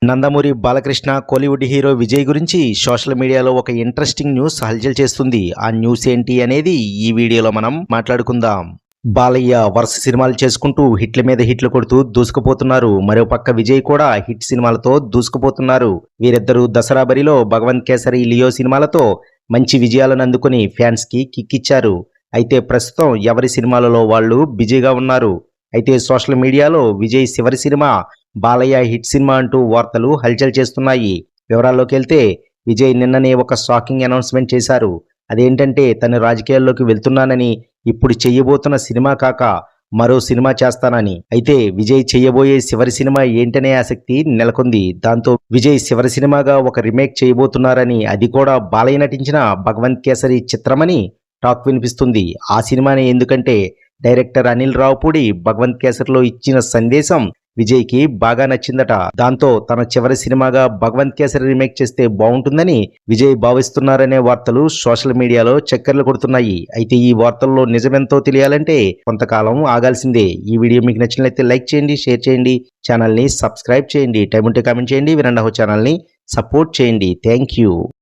Nandamuri Balakrishna Kollywood hero Vijay గురించి social మీడియాలో ఒక ఇంట్రెస్టింగ్ న్యూస్ హల్చల్ చేస్తుంది. ఆ న్యూస్ ఏంటి అనేది ఈ వీడియోలో మనం మాట్లాడుకుందాం. బాలయ్య వరుస సినిమాలు చేసుకుంటూ హిట్ల మీద హిట్లు కొడుతూ దూసుకుపోతున్నారు. మరోపక్క విజయ్ కూడా హిట్ సినిమాలతో దూసుకుపోతున్నారు. వీరిద్దరూ దసరా బరిలో భగవంత్ కేసరి, లియో సినిమాలతో మంచి విజయాలను అందుకుని ఫ్యాన్స్ కి కిక్కిచ్చారు. అయితే ప్రస్తుతం ఎవరి సినిమాలలో వాళ్ళు బిజీగా ఉన్నారు. అయితే సోషల్ మీడియాలో విజయ్ చివరి సినిమా బాలయ్య హిట్ సినిమా అంటూ వార్తలు హల్చల్ చేస్తున్నాయి. వివరాల్లోకి వెళ్తే విజయ్ నిన్ననే ఒక షాకింగ్ అనౌన్స్మెంట్ చేశారు. అదేంటంటే తను రాజకీయాల్లోకి వెళ్తున్నానని, ఇప్పుడు చెయ్యబోతున్న సినిమా కాక మరో సినిమా చేస్తానని. అయితే విజయ్ చెయ్యబోయే చివరి సినిమా ఏంటనే ఆసక్తి నెలకొంది. దాంతో విజయ్ చివరి సినిమాగా ఒక రీమేక్ చేయబోతున్నారని, అది కూడా బాలయ్య నటించిన భగవంత్ కేసరి చిత్రమని టాక్ వినిపిస్తుంది. ఆ సినిమానే ఎందుకంటే డైరెక్టర్ అనిల్ రావుపూడి భగవంత్ కేసరిలో ఇచ్చిన సందేశం విజయ్కి బాగా నచ్చిందట. దాంతో తన చివరి సినిమాగా భగవంత్ కేసరి రీమేక్ చేస్తే బాగుంటుందని విజయ్ భావిస్తున్నారనే వార్తలు సోషల్ మీడియాలో చక్కర్లు కొడుతున్నాయి. అయితే ఈ వార్తల్లో నిజమెంతో తెలియాలంటే కొంతకాలం ఆగాల్సిందే. ఈ వీడియో మీకు నచ్చినట్లయితే లైక్ చేయండి, షేర్ చేయండి, ఛానల్ని సబ్స్క్రైబ్ చేయండి. టైం ఉంటే కామెంట్ చేయండి. వినండి ఛానల్ని సపోర్ట్ చేయండి. Thank you.